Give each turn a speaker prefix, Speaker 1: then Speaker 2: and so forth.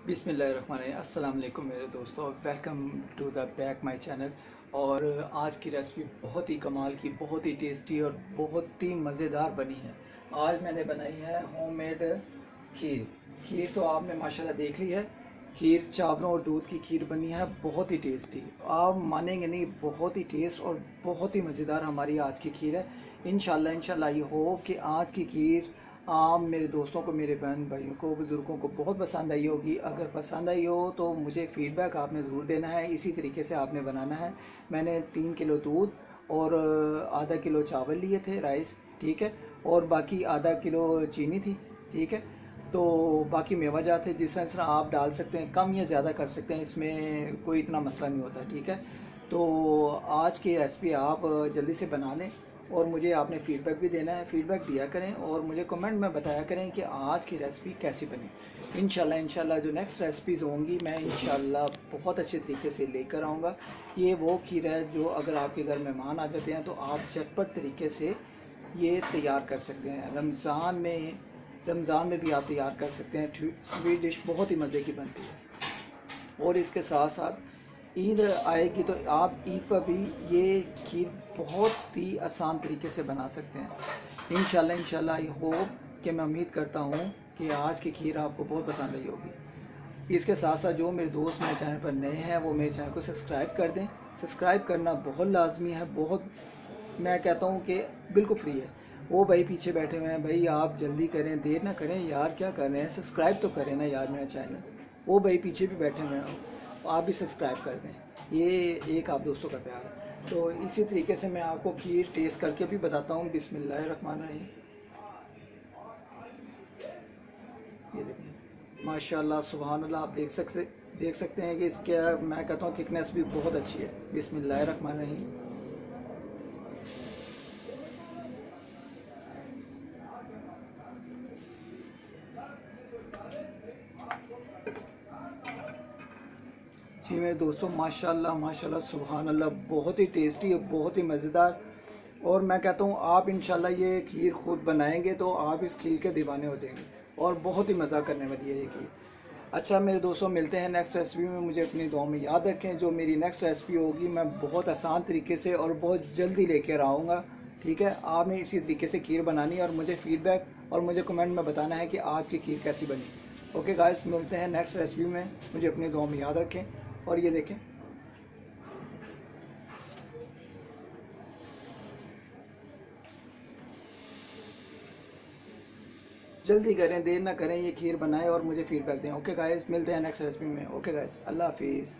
Speaker 1: बिस्मिल्लाहिर्रहमानिर्रहीम। अस्सलाम वालेकुम मेरे दोस्तों, welcome to the back my channel. और आज की रेसिपी बहुत ही कमाल की, बहुत ही टेस्टी और बहुत ही मज़ेदार बनी है। आज मैंने बनाई है होममेड खीर। खीर तो आपने माशाल्लाह देख ली है। खीर चावलों और दूध की खीर बनी है, बहुत ही टेस्टी। आप मानेंगे नहीं, बहुत ही टेस्ट और बहुत ही मज़ेदार हमारी आज की खीर है। इंशाल्लाह ये हो कि आज की खीर आप मेरे दोस्तों को, मेरे बहन भाइयों को, बुज़ुर्गों को बहुत पसंद आई होगी। अगर पसंद आई हो तो मुझे फ़ीडबैक आपने ज़रूर देना है। इसी तरीके से आपने बनाना है। मैंने 3 किलो दूध और आधा किलो चावल लिए थे, राइस, ठीक है, और बाकी आधा किलो चीनी थी, ठीक है। तो बाकी मेवा जाते जिस तरह आप डाल सकते हैं, कम या ज़्यादा कर सकते हैं, इसमें कोई इतना मसला नहीं होता, ठीक है। तो आज की रेसिपी आप जल्दी से बना लें और मुझे आपने फ़ीडबैक भी देना है। फ़ीडबैक दिया करें और मुझे कमेंट में बताया करें कि आज की रेसिपी कैसी बनी। इंशाल्लाह जो नेक्स्ट रेसिपीज़ होंगी मैं इंशाल्लाह बहुत अच्छे तरीके से लेकर आऊँगा। ये वो खीर है जो अगर आपके घर मेहमान आ जाते हैं तो आप झटपट तरीके से ये तैयार कर सकते हैं। रमज़ान में भी आप तैयार कर सकते हैं। स्वीट डिश बहुत ही मज़े की बनती है। और इसके साथ साथ ईद आएगी तो आप ईद पर भी ये खीर बहुत ही आसान तरीके से बना सकते हैं। इंशाल्लाह आई होप कि मैं उम्मीद करता हूँ कि आज की खीर आपको बहुत पसंद आई होगी। इसके साथ साथ जो मेरे दोस्त मेरे चैनल पर नए हैं वो मेरे चैनल को सब्सक्राइब कर दें। सब्सक्राइब करना बहुत लाजमी है, बहुत, मैं कहता हूँ कि बिल्कुल फ्री है। वो भाई पीछे बैठे हुए हैं, भाई आप जल्दी करें, देर ना करें यार, क्या कर रहे हैं, सब्सक्राइब तो करें ना यार मेरा चैनल। वो भाई पीछे भी बैठे हुए हैं, आप भी सब्सक्राइब कर दें। ये एक आप दोस्तों का प्यार है। तो इसी तरीके से मैं आपको खीर टेस्ट करके भी बताता हूँ। बिस्मिल्लाहिर्रहमानिर्रहीम। ये देखिए माशाल्लाह सुभान अल्लाह, आप देख सकते हैं कि इसके, मैं कहता हूँ थिकनेस भी बहुत अच्छी है। बिस्मिल्लाहिर्रहमानिर्रहीम। जी मेरे दोस्तों, माशाल्लाह सुभान अल्लाह, बहुत ही टेस्टी और बहुत ही मज़ेदार। और मैं कहता हूँ आप इंशाल्लाह ये खीर खुद बनाएंगे तो आप इस खीर के दीवाने हो जाएंगे और बहुत ही मज़ा करने वाली है ये खीर। अच्छा मेरे दोस्तों, मिलते हैं नेक्स्ट रेसिपी में। मुझे अपनी दुआ में याद रखें। जो मेरी नेक्स्ट रेसिपी होगी मैं बहुत आसान तरीके से और बहुत जल्दी लेकर आऊँगा, ठीक है। आपने इसी तरीके से खीर बनानी है और मुझे फ़ीडबैक और मुझे कमेंट में बताना है कि आज की खीर कैसी बनी। ओके गाइस, मिलते हैं नेक्स्ट रेसिपी में। मुझे अपनी दुआ में याद रखें। और ये देखें, जल्दी करें, देर ना करें, ये खीर बनाएं और मुझे फीडबैक दें। ओके गाइस, मिलते हैं नेक्स्ट रेसिपी में। ओके गाइस, अल्लाह हाफिज़।